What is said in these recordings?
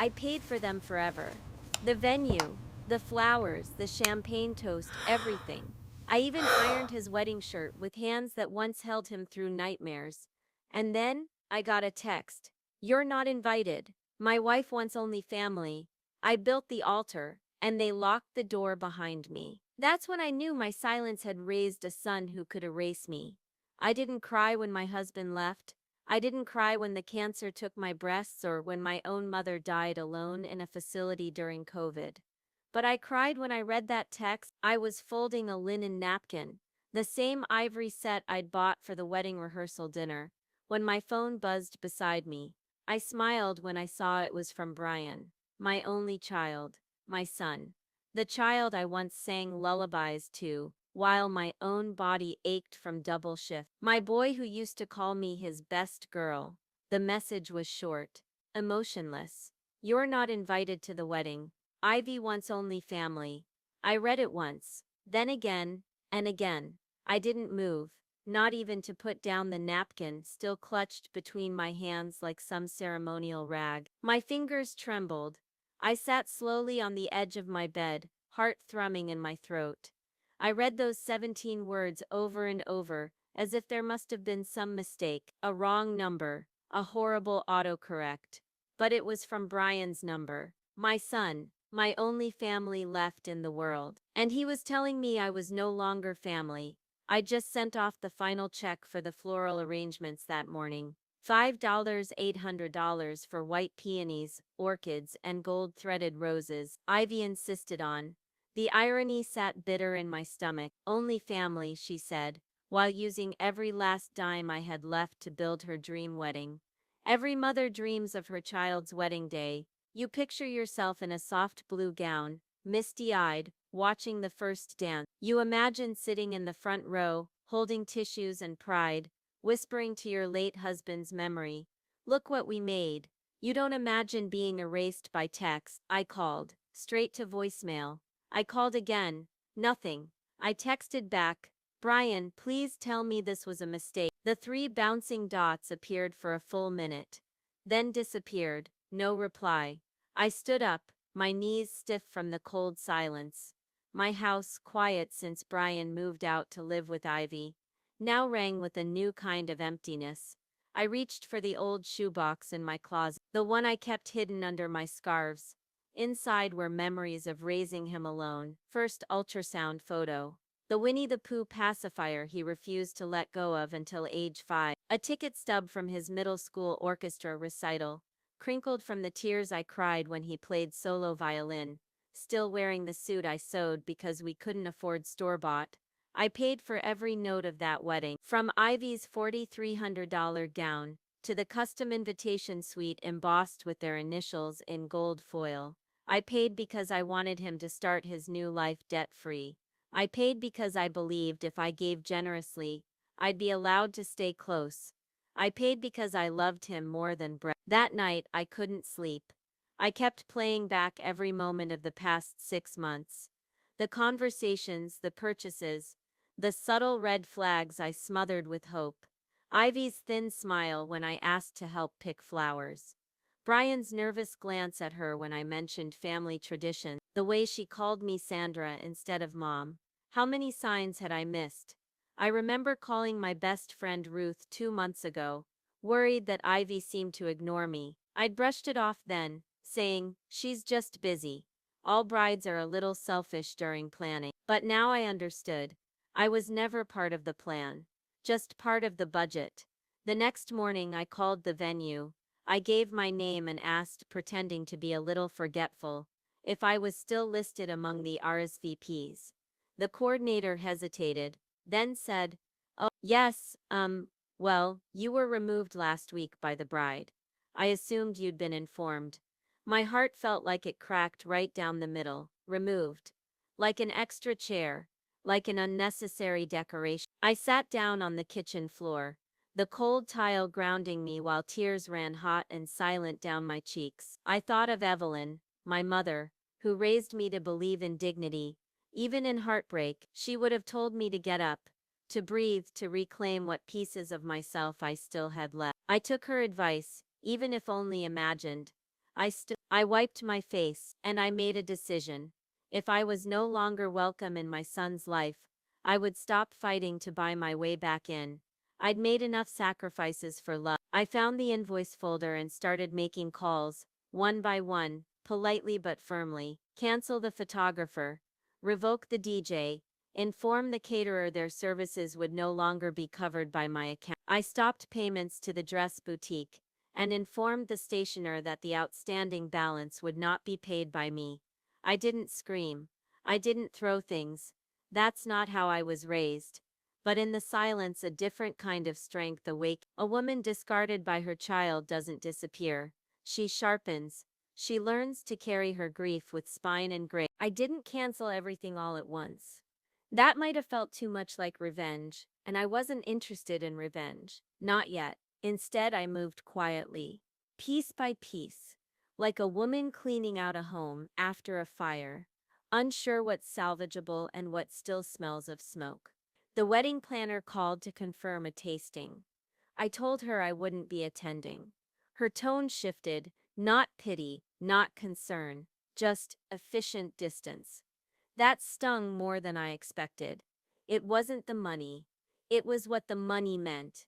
I paid for them forever. The venue, the flowers, the champagne toast, everything. I even ironed his wedding shirt with hands that once held him through nightmares. And then I got a text. You're not invited. My wife wants only family. I built the altar, and they locked the door behind me. That's when I knew my silence had raised a son who could erase me. I didn't cry when my husband left. I didn't cry when the cancer took my breasts or when my own mother died alone in a facility during COVID. But I cried when I read that text. I was folding a linen napkin, the same ivory set I'd bought for the wedding rehearsal dinner, when my phone buzzed beside me. I smiled when I saw it was from Brian, my only child, my son. The child I once sang lullabies to, while my own body ached from double shift. My boy who used to call me his best girl. The message was short, emotionless. You're not invited to the wedding. Ivy wants only family. I read it once, then again, and again. I didn't move, not even to put down the napkin still clutched between my hands like some ceremonial rag. My fingers trembled. I sat slowly on the edge of my bed, heart thrumming in my throat. I read those 17 words over and over, as if there must have been some mistake, a wrong number, a horrible autocorrect. But it was from Brian's number, my son, my only family left in the world. And he was telling me I was no longer family. I just sent off the final check for the floral arrangements that morning. $5,800 for white peonies, orchids, and gold-threaded roses, Ivy insisted on. The irony sat bitter in my stomach. Only family, she said, while using every last dime I had left to build her dream wedding. Every mother dreams of her child's wedding day. You picture yourself in a soft blue gown, misty-eyed, watching the first dance. You imagine sitting in the front row, holding tissues and pride, whispering to your late husband's memory, "Look what we made." You don't imagine being erased by text. I called, straight to voicemail. I called again. Nothing. I texted back, "Brian, please tell me this was a mistake." The three bouncing dots appeared for a full minute, then disappeared. No reply. I stood up, my knees stiff from the cold silence. My house, quiet since Brian moved out to live with Ivy, now rang with a new kind of emptiness. I reached for the old shoebox in my closet, the one I kept hidden under my scarves. Inside were memories of raising him alone. First ultrasound photo. The Winnie the Pooh pacifier he refused to let go of until age 5. A ticket stub from his middle school orchestra recital, crinkled from the tears I cried when he played solo violin. Still wearing the suit I sewed because we couldn't afford store-bought. I paid for every note of that wedding, from Ivy's $4,300 gown to the custom invitation suite embossed with their initials in gold foil. I paid because I wanted him to start his new life debt-free. I paid because I believed if I gave generously, I'd be allowed to stay close. I paid because I loved him more than bread. That night, I couldn't sleep. I kept playing back every moment of the past 6 months. The conversations, the purchases, the subtle red flags I smothered with hope. Ivy's thin smile when I asked to help pick flowers. Brian's nervous glance at her when I mentioned family tradition. The way she called me Sandra instead of Mom. How many signs had I missed? I remember calling my best friend Ruth 2 months ago, worried that Ivy seemed to ignore me. I'd brushed it off then, saying, "She's just busy. All brides are a little selfish during planning." But now I understood. I was never part of the plan, just part of the budget. The next morning I called the venue. I gave my name and asked, pretending to be a little forgetful, if I was still listed among the RSVPs. The coordinator hesitated, then said, "Oh, yes, well, you were removed last week by the bride. I assumed you'd been informed." My heart felt like it cracked right down the middle. Removed. Like an extra chair. Like an unnecessary decoration. I sat down on the kitchen floor, the cold tile grounding me while tears ran hot and silent down my cheeks. I thought of Evelyn, my mother, who raised me to believe in dignity. Even in heartbreak, she would have told me to get up, to breathe, to reclaim what pieces of myself I still had left. I took her advice, even if only imagined. I wiped my face, and I made a decision. If I was no longer welcome in my son's life, I would stop fighting to buy my way back in. I'd made enough sacrifices for love. I found the invoice folder and started making calls, one by one, politely but firmly. Cancel the photographer, revoke the DJ, inform the caterer their services would no longer be covered by my account. I stopped payments to the dress boutique and informed the stationer that the outstanding balance would not be paid by me. I didn't scream. I didn't throw things. That's not how I was raised. But in the silence, a different kind of strength awake. A woman discarded by her child doesn't disappear. She sharpens. She learns to carry her grief with spine and grace. I didn't cancel everything all at once. That might have felt too much like revenge, and I wasn't interested in revenge. Not yet. Instead, I moved quietly, piece by piece, like a woman cleaning out a home after a fire, unsure what's salvageable and what still smells of smoke. The wedding planner called to confirm a tasting. I told her I wouldn't be attending. Her tone shifted, not pity, not concern, just efficient distance. That stung more than I expected. It wasn't the money. It was what the money meant.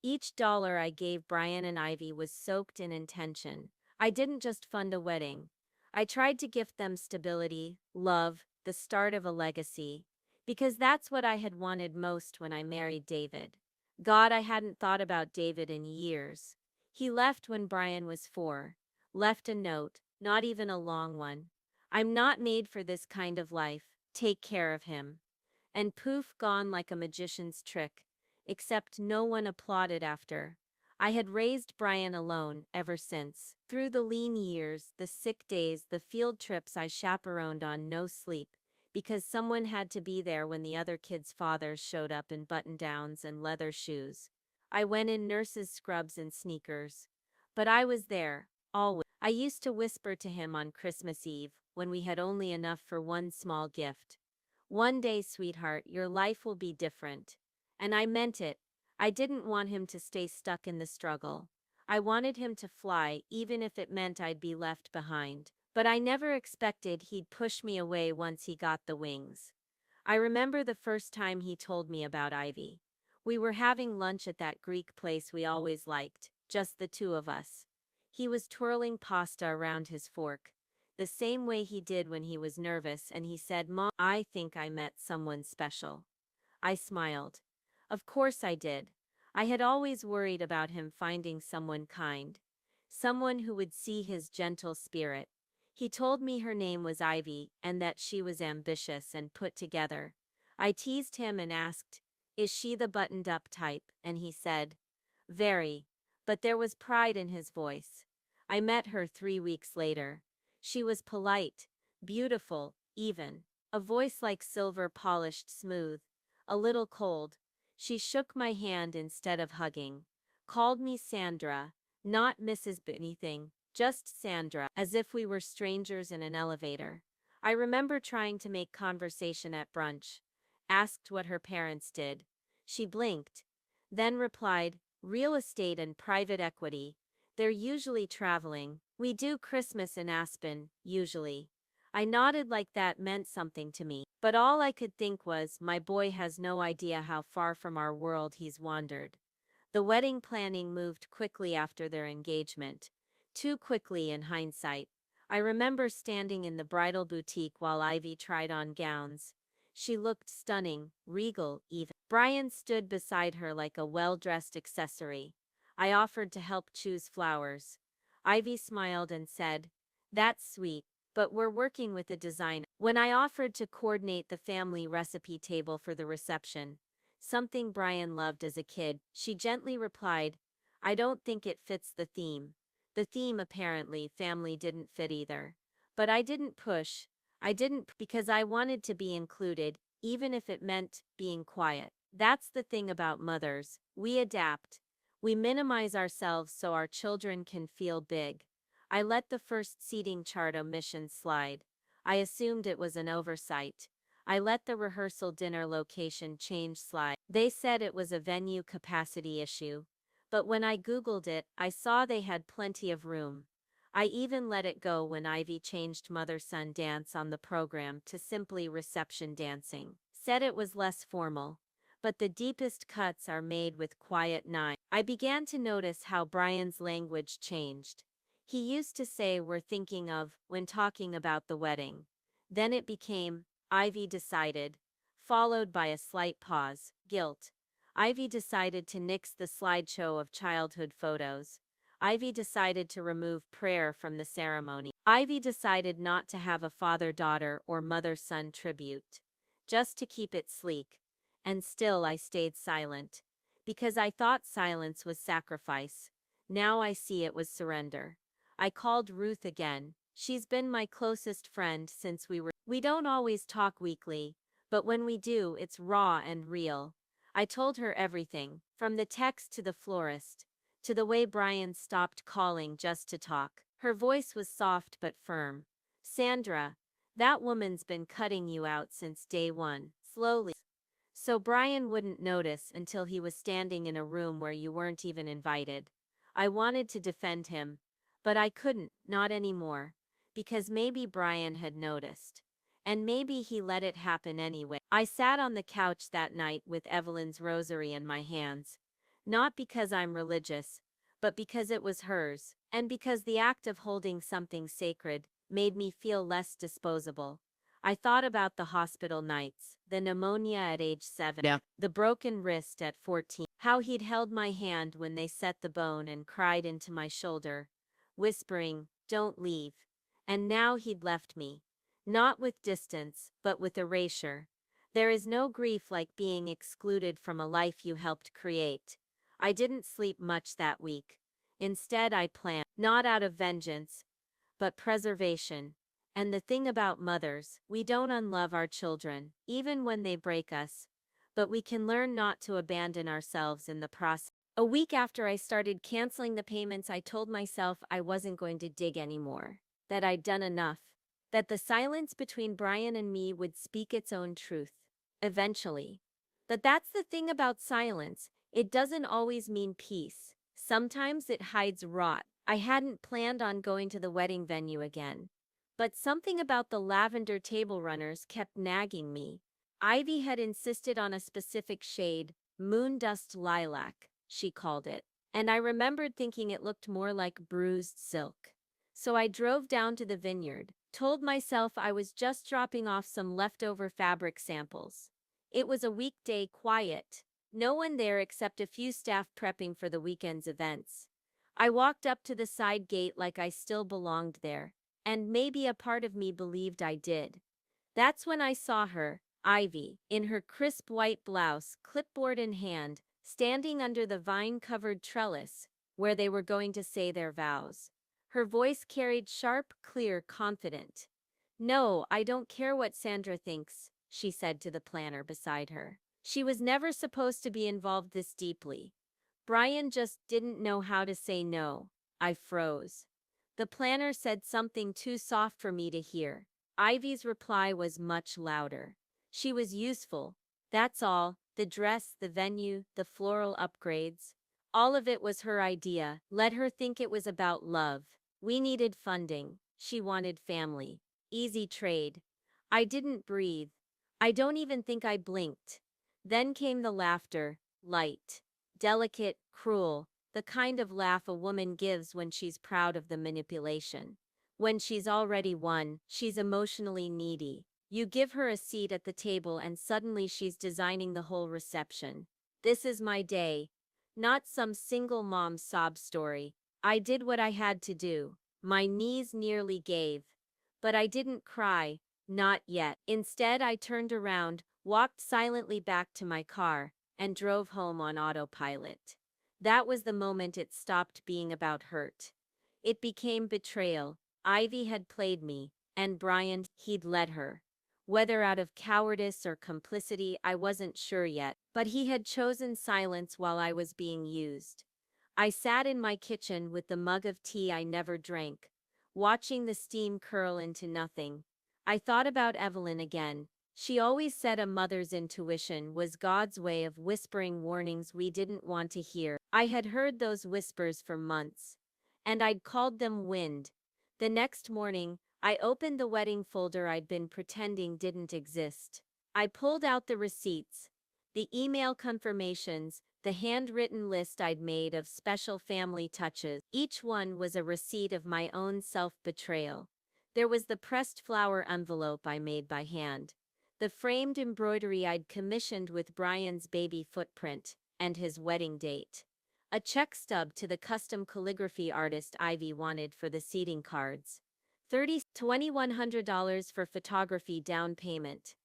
Each dollar I gave Brian and Ivy was soaked in intention. I didn't just fund a wedding. I tried to gift them stability, love, the start of a legacy. Because that's what I had wanted most when I married David. God, I hadn't thought about David in years. He left when Brian was 4. Left a note, not even a long one. I'm not made for this kind of life. Take care of him. And poof, gone like a magician's trick. Except no one applauded after. I had raised Brian alone ever since. Through the lean years, the sick days, the field trips I chaperoned on no sleep, because someone had to be there when the other kids' fathers showed up in button-downs and leather shoes. I went in nurses' scrubs and sneakers. But I was there, always. I used to whisper to him on Christmas Eve, when we had only enough for one small gift. One day, sweetheart, your life will be different. And I meant it. I didn't want him to stay stuck in the struggle. I wanted him to fly, even if it meant I'd be left behind. But I never expected he'd push me away once he got the wings. I remember the first time he told me about Ivy. We were having lunch at that Greek place we always liked, just the two of us. He was twirling pasta around his fork, the same way he did when he was nervous, and he said, "Mom, I think I met someone special." I smiled. Of course I did. I had always worried about him finding someone kind, someone who would see his gentle spirit. He told me her name was Ivy and that she was ambitious and put together. I teased him and asked, "Is she the buttoned-up type?" And he said, "Very." But there was pride in his voice. I met her 3 weeks later. She was polite, beautiful, even. A voice like silver polished smooth. A little cold. She shook my hand instead of hugging. Called me Sandra, not Mrs. Anything, just Sandra, as if we were strangers in an elevator. I remember trying to make conversation at brunch. Asked what her parents did. She blinked. Then replied, "Real estate and private equity. They're usually traveling. We do Christmas in Aspen, usually." I nodded like that meant something to me, but all I could think was, my boy has no idea how far from our world he's wandered. The wedding planning moved quickly after their engagement. Too quickly in hindsight. I remember standing in the bridal boutique while Ivy tried on gowns. She looked stunning, regal even. Brian stood beside her like a well-dressed accessory. I offered to help choose flowers. Ivy smiled and said, "That's sweet, but we're working with a designer." When I offered to coordinate the family recipe table for the reception, something Brian loved as a kid, she gently replied, "I don't think it fits the theme." The theme, apparently, family didn't fit either. But I didn't push. I didn't because I wanted to be included, even if it meant being quiet. That's the thing about mothers. We adapt. We minimize ourselves so our children can feel big. I let the first seating chart omission slide. I assumed it was an oversight. I let the rehearsal dinner location change slide. They said it was a venue capacity issue. But when I Googled it, I saw they had plenty of room. I even let it go when Ivy changed mother-son dance on the program to simply reception dancing. Said it was less formal, but the deepest cuts are made with quiet knives. I began to notice how Brian's language changed. He used to say we're thinking of when talking about the wedding. Then it became, Ivy decided, followed by a slight pause, guilt. Ivy decided to nix the slideshow of childhood photos. Ivy decided to remove prayer from the ceremony. Ivy decided not to have a father-daughter or mother-son tribute, just to keep it sleek. And still I stayed silent, because I thought silence was sacrifice. Now I see it was surrender. I called Ruth again. She's been my closest friend since we don't always talk weekly, but when we do, it's raw and real. I told her everything, from the text to the florist, to the way Brian stopped calling just to talk. Her voice was soft but firm. Sandra, that woman's been cutting you out since day one, slowly. So Brian wouldn't notice until he was standing in a room where you weren't even invited. I wanted to defend him, but I couldn't, not anymore, because maybe Brian had noticed. And maybe he let it happen anyway. I sat on the couch that night with Evelyn's rosary in my hands. Not because I'm religious, but because it was hers, and because the act of holding something sacred made me feel less disposable. I thought about the hospital nights, the pneumonia at age 7, the broken wrist at 14, how he'd held my hand when they set the bone and cried into my shoulder, whispering, "Don't leave." And now he'd left me. Not with distance, but with erasure. There is no grief like being excluded from a life you helped create. I didn't sleep much that week. Instead, I planned, not out of vengeance, but preservation. And the thing about mothers, we don't unlove our children, even when they break us, but we can learn not to abandon ourselves in the process. A week after I started canceling the payments, I told myself I wasn't going to dig anymore, that I'd done enough, that the silence between Brian and me would speak its own truth, eventually. But that's the thing about silence, it doesn't always mean peace. Sometimes it hides rot. I hadn't planned on going to the wedding venue again. But something about the lavender table runners kept nagging me. Ivy had insisted on a specific shade, moon dust lilac, she called it. And I remembered thinking it looked more like bruised silk. So I drove down to the vineyard, told myself I was just dropping off some leftover fabric samples. It was a weekday, quiet. No one there except a few staff prepping for the weekend's events. I walked up to the side gate like I still belonged there, and maybe a part of me believed I did. That's when I saw her, Ivy, in her crisp white blouse, clipboard in hand, standing under the vine-covered trellis, where they were going to say their vows. Her voice carried sharp, clear, confident. "No, I don't care what Sandra thinks," she said to the planner beside her. She was never supposed to be involved this deeply. Brian just didn't know how to say no. I froze. The planner said something too soft for me to hear. Ivy's reply was much louder. She was useful. That's all. The dress, the venue, the floral upgrades. All of it was her idea. Let her think it was about love. We needed funding. She wanted family. Easy trade. I didn't breathe. I don't even think I blinked. Then came the laughter, light, delicate, cruel, the kind of laugh a woman gives when she's proud of the manipulation. When she's already won, she's emotionally needy. You give her a seat at the table and suddenly she's designing the whole reception. This is my day. Not some single mom sob story. I did what I had to do. My knees nearly gave. But I didn't cry. Not yet. Instead, I turned around, walked silently back to my car, and drove home on autopilot. That was the moment it stopped being about hurt. It became betrayal. Ivy had played me, and Brian, he'd let her. Whether out of cowardice or complicity, I wasn't sure yet, but he had chosen silence while I was being used. I sat in my kitchen with the mug of tea I never drank, watching the steam curl into nothing. I thought about Evelyn again. She always said a mother's intuition was God's way of whispering warnings we didn't want to hear. I had heard those whispers for months, and I'd called them wind, The next morning, I opened the wedding folder I'd been pretending didn't exist. I pulled out the receipts, the email confirmations, the handwritten list I'd made of special family touches. Each one was a receipt of my own self-betrayal. There was the pressed flower envelope I made by hand, the framed embroidery I'd commissioned with Brian's baby footprint, and his wedding date. A check stub to the custom calligraphy artist Ivy wanted for the seating cards. $2,100 for photography down payment.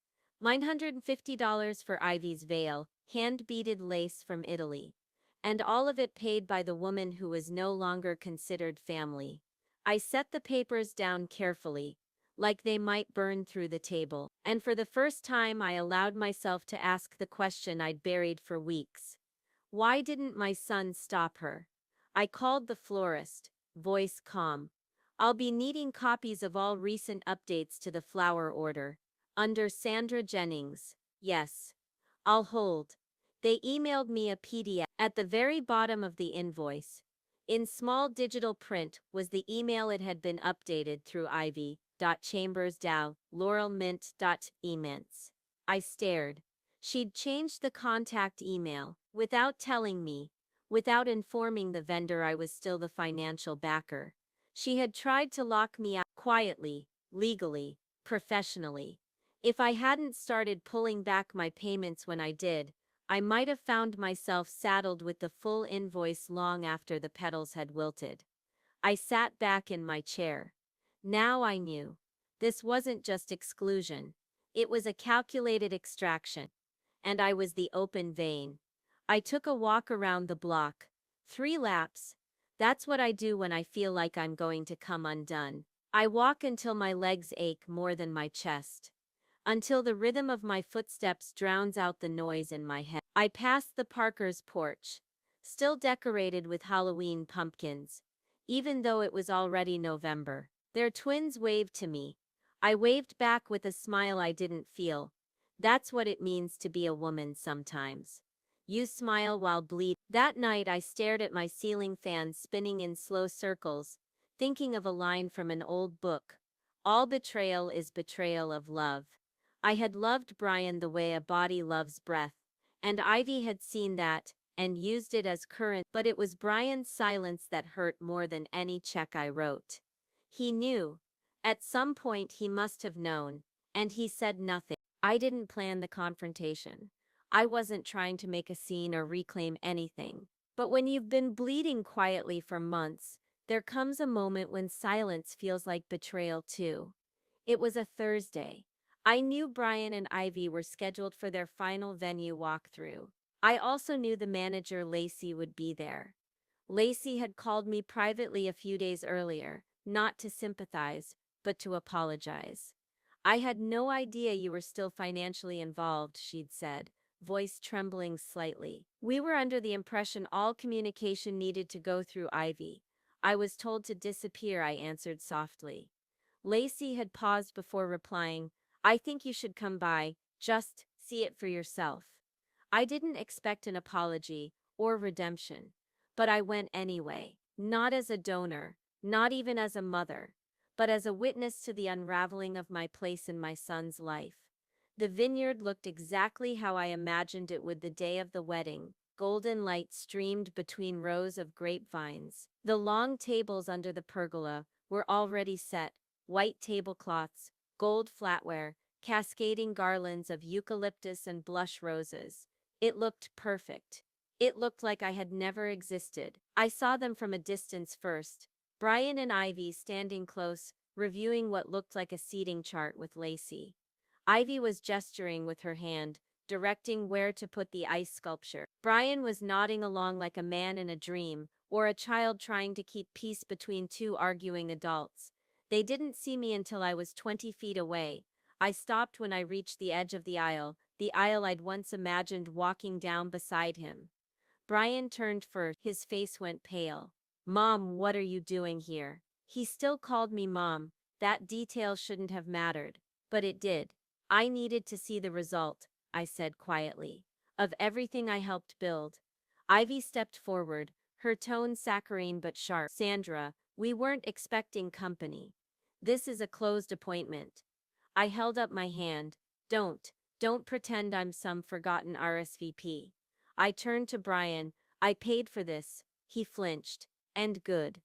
$950 for Ivy's veil, hand-beaded lace from Italy. And all of it paid by the woman who was no longer considered family. I set the papers down carefully, like they might burn through the table, and for the first time I allowed myself to ask the question I'd buried for weeks. Why didn't my son stop her? I called the florist, voice calm. I'll be needing copies of all recent updates to the flower order. Under Sandra Jennings. Yes. I'll hold. They emailed me a PDF. At the very bottom of the invoice, in small digital print, was the email it had been updated through ivy.chambers.laurelmint.ements. I stared. She'd changed the contact email, without telling me, without informing the vendor I was still the financial backer. She had tried to lock me out quietly, legally, professionally. If I hadn't started pulling back my payments when I did, I might have found myself saddled with the full invoice long after the petals had wilted. I sat back in my chair. Now I knew. This wasn't just exclusion. It was a calculated extraction. And I was the open vein. I took a walk around the block. 3 laps. That's what I do when I feel like I'm going to come undone. I walk until my legs ache more than my chest. Until the rhythm of my footsteps drowns out the noise in my head. I passed the Parkers' porch, still decorated with Halloween pumpkins, even though it was already November. Their twins waved to me. I waved back with a smile I didn't feel. That's what it means to be a woman sometimes. You smile while bleeding. That night I stared at my ceiling fan spinning in slow circles, thinking of a line from an old book. All betrayal is betrayal of love. I had loved Brian the way a body loves breath, and Ivy had seen that, and used it as current, but it was Brian's silence that hurt more than any check I wrote. He knew. At some point he must have known, and he said nothing. I didn't plan the confrontation. I wasn't trying to make a scene or reclaim anything. But when you've been bleeding quietly for months, there comes a moment when silence feels like betrayal too. It was a Thursday. I knew Brian and Ivy were scheduled for their final venue walkthrough. I also knew the manager Lacey would be there. Lacey had called me privately a few days earlier, not to sympathize, but to apologize. I had no idea you were still financially involved, she'd said, voice trembling slightly. We were under the impression all communication needed to go through Ivy. I was told to disappear, I answered softly. Lacey had paused before replying, I think you should come by, just see it for yourself. I didn't expect an apology or redemption, but I went anyway, not as a donor, not even as a mother, but as a witness to the unraveling of my place in my son's life. The vineyard looked exactly how I imagined it would the day of the wedding. Golden light streamed between rows of grapevines. The long tables under the pergola were already set, white tablecloths, gold flatware, cascading garlands of eucalyptus and blush roses. It looked perfect. It looked like I had never existed. I saw them from a distance first, Brian and Ivy standing close, reviewing what looked like a seating chart with Lacey. Ivy was gesturing with her hand, directing where to put the ice sculpture. Brian was nodding along like a man in a dream, or a child trying to keep peace between 2 arguing adults. They didn't see me until I was 20 feet away. I stopped when I reached the edge of the aisle I'd once imagined walking down beside him. Brian turned first. His face went pale. Mom, what are you doing here? He still called me Mom. That detail shouldn't have mattered, but it did. I needed to see the result, I said quietly, of everything I helped build. Ivy stepped forward, her tone saccharine but sharp. Sandra, We weren't expecting company. This is a closed appointment. I held up my hand. Don't, don't pretend I'm some forgotten RSVP. I turned to Brian. I paid for this. He flinched. And good.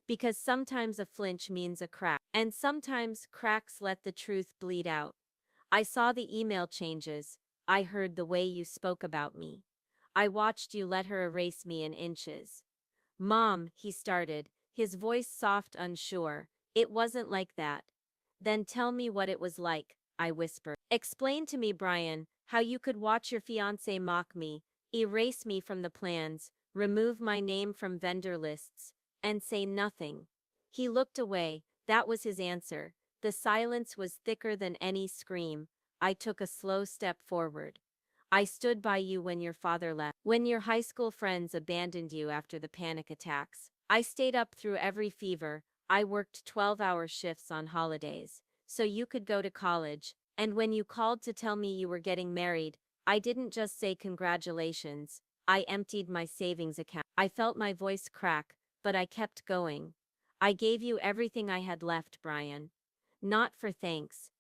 Because sometimes a flinch means a crack. And sometimes cracks let the truth bleed out. I saw the email changes. I heard the way you spoke about me. I watched you let her erase me in inches. Mom, he started, his voice soft, unsure. It wasn't like that. Then tell me what it was like, I whispered. Explain to me, Brian, how you could watch your fiancé mock me, erase me from the plans, remove my name from vendor lists, and say nothing. He looked away. That was his answer. The silence was thicker than any scream. I took a slow step forward. I stood by you when your father left, when your high school friends abandoned you after the panic attacks. I stayed up through every fever. I worked 12-hour shifts on holidays, so you could go to college. And when you called to tell me you were getting married, I didn't just say congratulations. I emptied my savings account. I felt my voice crack, but I kept going. I gave you everything I had left, Brian. Not for thanks.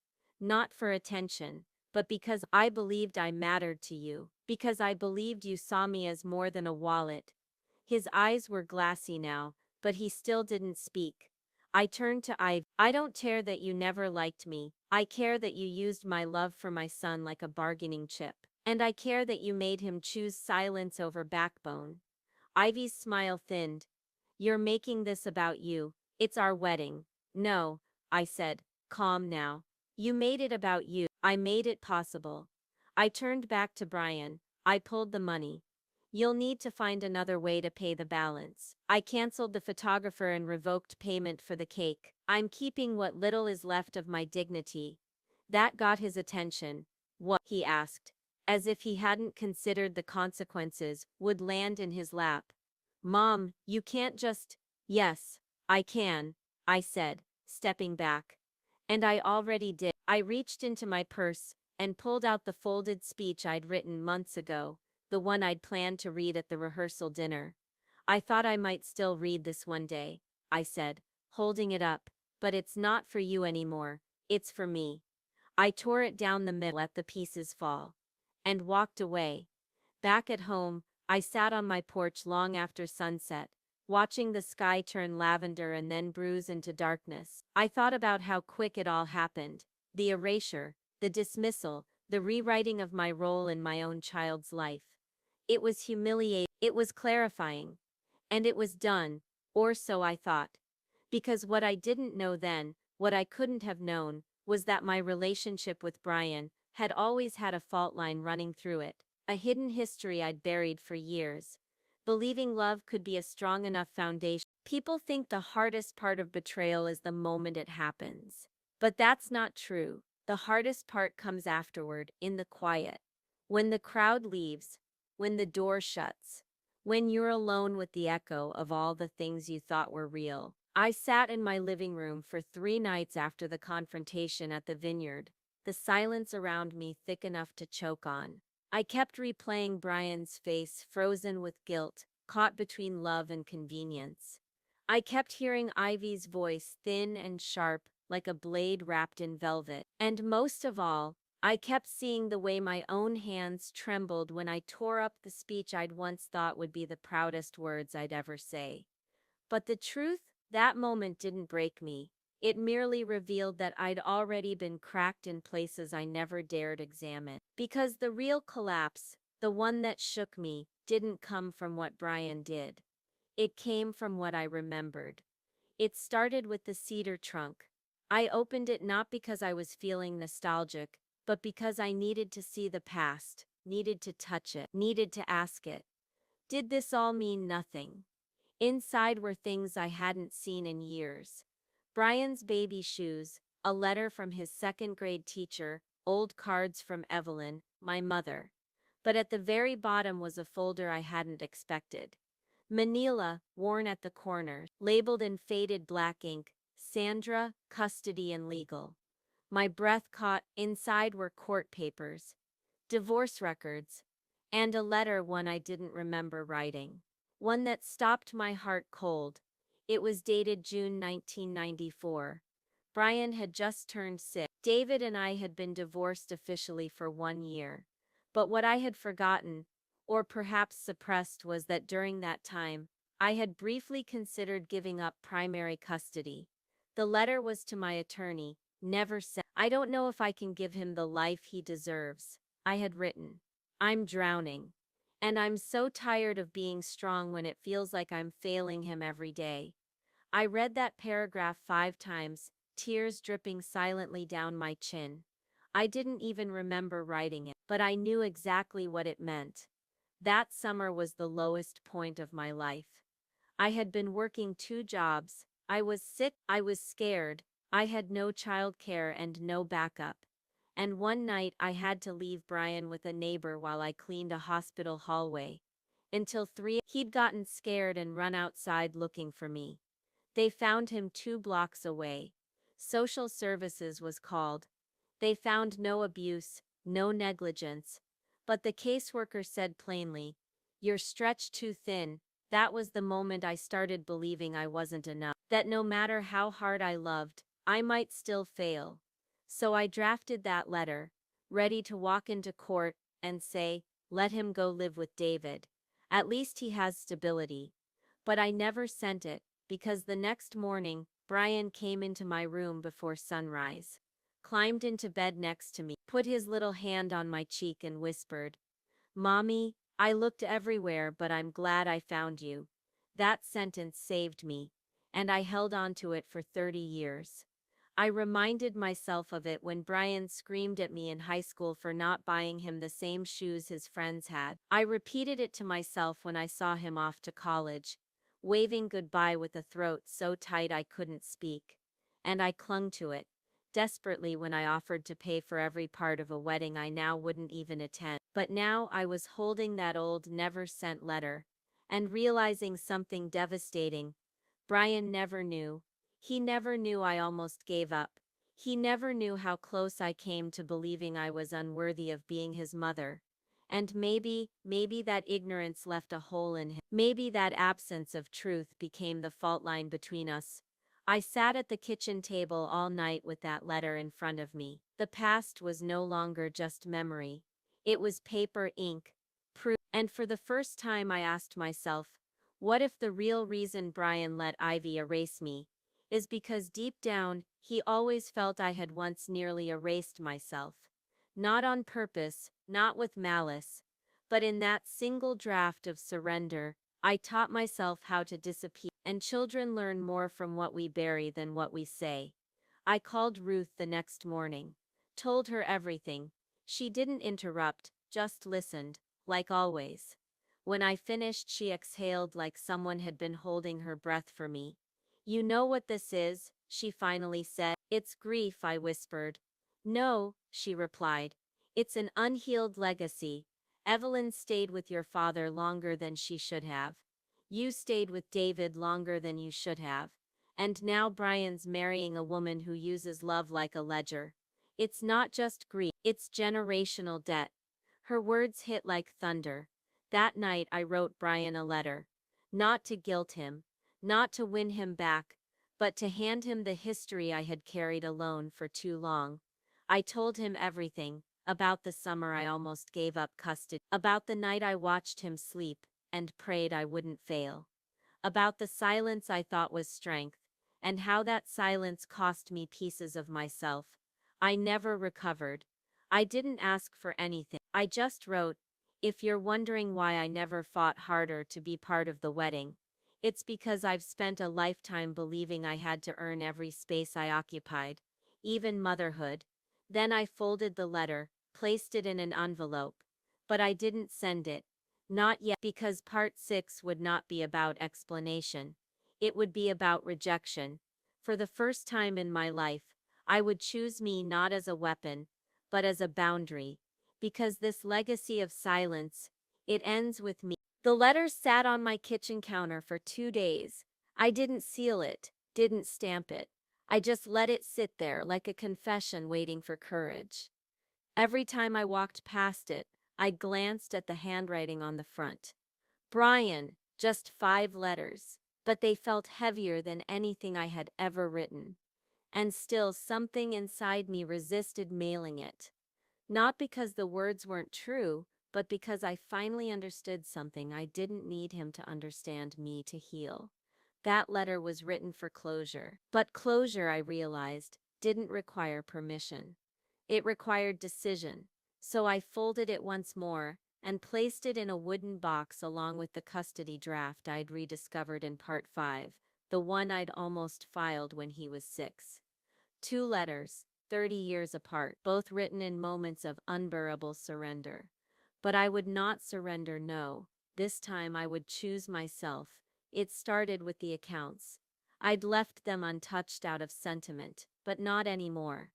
Not for attention, but because I believed I mattered to you, because I believed you saw me as more than a wallet. His eyes were glassy now, but he still didn't speak. I turned to Ivy. I don't care that you never liked me. I care that you used my love for my son like a bargaining chip. And I care that you made him choose silence over backbone. Ivy's smile thinned. You're making this about you. It's our wedding. No, I said, calm now. You made it about you. I made it possible. I turned back to Brian. I pulled the money. You'll need to find another way to pay the balance. I canceled the photographer and revoked payment for the cake. I'm keeping what little is left of my dignity. That got his attention. What? He asked, as if he hadn't considered the consequences would land in his lap. Mom, you can't just. Yes, I can, I said, stepping back. And I already did. I reached into my purse and pulled out the folded speech I'd written months ago, the one I'd planned to read at the rehearsal dinner. I thought I might still read this one day, I said, holding it up, but it's not for you anymore, it's for me. I tore it down the middle, let the pieces fall, and walked away. Back at home, I sat on my porch long after sunset, watching the sky turn lavender and then bruise into darkness. I thought about how quick it all happened, the erasure, the dismissal, the rewriting of my role in my own child's life. It was humiliating, it was clarifying, and it was done, or so I thought. Because what I didn't know then, what I couldn't have known, was that my relationship with Brian had always had a fault line running through it, a hidden history I'd buried for years. Believing love could be a strong enough foundation. People think the hardest part of betrayal is the moment it happens. But that's not true. The hardest part comes afterward, in the quiet. When the crowd leaves, when the door shuts, when you're alone with the echo of all the things you thought were real. I sat in my living room for 3 nights after the confrontation at the vineyard, the silence around me thick enough to choke on. I kept replaying Brian's face, frozen with guilt, caught between love and convenience. I kept hearing Ivy's voice, thin and sharp, like a blade wrapped in velvet. And most of all, I kept seeing the way my own hands trembled when I tore up the speech I'd once thought would be the proudest words I'd ever say. But the truth, that moment didn't break me. It merely revealed that I'd already been cracked in places I never dared examine. Because the real collapse, the one that shook me, didn't come from what Brian did. It came from what I remembered. It started with the cedar trunk. I opened it not because I was feeling nostalgic, but because I needed to see the past, needed to touch it, needed to ask it. Did this all mean nothing? Inside were things I hadn't seen in years. Brian's baby shoes, a letter from his second-grade teacher, old cards from Evelyn, my mother. But at the very bottom was a folder I hadn't expected. Manila, worn at the corner, labeled in faded black ink, Sandra, custody and legal. My breath caught. Inside were court papers, divorce records, and a letter, one I didn't remember writing. One that stopped my heart cold. It was dated June 1994. Brian had just turned 6. David and I had been divorced officially for 1 year. But what I had forgotten, or perhaps suppressed, was that during that time, I had briefly considered giving up primary custody. The letter was to my attorney, never sent. I don't know if I can give him the life he deserves. I had written. I'm drowning. And I'm so tired of being strong when it feels like I'm failing him every day. I read that paragraph 5 times, tears dripping silently down my chin. I didn't even remember writing it, but I knew exactly what it meant. That summer was the lowest point of my life. I had been working 2 jobs. I was sick, I was scared, I had no childcare and no backup. And one night I had to leave Brian with a neighbor while I cleaned a hospital hallway. Until 3, he'd gotten scared and run outside looking for me. They found him 2 blocks away. Social services was called. They found no abuse, no negligence. But the caseworker said plainly, "You're stretched too thin." That was the moment I started believing I wasn't enough, that no matter how hard I loved, I might still fail. So I drafted that letter, ready to walk into court and say, let him go live with David. At least he has stability. But I never sent it, because the next morning, Brian came into my room before sunrise, climbed into bed next to me, put his little hand on my cheek and whispered, "Mommy, I looked everywhere, but I'm glad I found you." That sentence saved me, and I held on to it for 30 years. I reminded myself of it when Brian screamed at me in high school for not buying him the same shoes his friends had. I repeated it to myself when I saw him off to college, waving goodbye with a throat so tight I couldn't speak. And I clung to it, desperately, when I offered to pay for every part of a wedding I now wouldn't even attend. But now I was holding that old never-sent letter, and realizing something devastating. Brian never knew. He never knew I almost gave up. He never knew how close I came to believing I was unworthy of being his mother. And maybe that ignorance left a hole in him. Maybe that absence of truth became the fault line between us. I sat at the kitchen table all night with that letter in front of me. The past was no longer just memory. It was paper, ink, proof. And for the first time I asked myself, what if the real reason Brian let Ivy erase me is because deep down, he always felt I had once nearly erased myself? Not on purpose, not with malice, but in that single draft of surrender, I taught myself how to disappear. And children learn more from what we bury than what we say. I called Ruth the next morning, told her everything. She didn't interrupt, just listened, like always. When I finished, she exhaled like someone had been holding her breath for me. "You know what this is," she finally said. "It's grief," I whispered. "No," she replied. "It's an unhealed legacy. Evelyn stayed with your father longer than she should have. You stayed with David longer than you should have. And now Brian's marrying a woman who uses love like a ledger. It's not just grief, it's generational debt." Her words hit like thunder. That night I wrote Brian a letter. Not to guilt him, not to win him back, but to hand him the history I had carried alone for too long. I told him everything, about the summer I almost gave up custody, about the night I watched him sleep and prayed I wouldn't fail, about the silence I thought was strength, and how that silence cost me pieces of myself. I never recovered. I didn't ask for anything. I just wrote, "If you're wondering why I never fought harder to be part of the wedding, it's because I've spent a lifetime believing I had to earn every space I occupied, even motherhood." Then I folded the letter, placed it in an envelope. But I didn't send it. Not yet, because part 6 would not be about explanation. It would be about rejection. For the first time in my life, I would choose me not as a weapon, but as a boundary. Because this legacy of silence, it ends with me. The letter sat on my kitchen counter for 2 days. I didn't seal it, didn't stamp it. I just let it sit there like a confession waiting for courage. Every time I walked past it, I glanced at the handwriting on the front. Brian, just 5 letters. but they felt heavier than anything I had ever written. And still, something inside me resisted mailing it. Not because the words weren't true, but because I finally understood something I didn't need him to understand me to heal. That letter was written for closure. But closure, I realized, didn't require permission. It required decision. So I folded it once more and placed it in a wooden box along with the custody draft I'd rediscovered in Part 5, the one I'd almost filed when he was 6. Two letters, 30 years apart, both written in moments of unbearable surrender. But I would not surrender, no. This time I would choose myself. It started with the accounts. I'd left them untouched out of sentiment, but not anymore.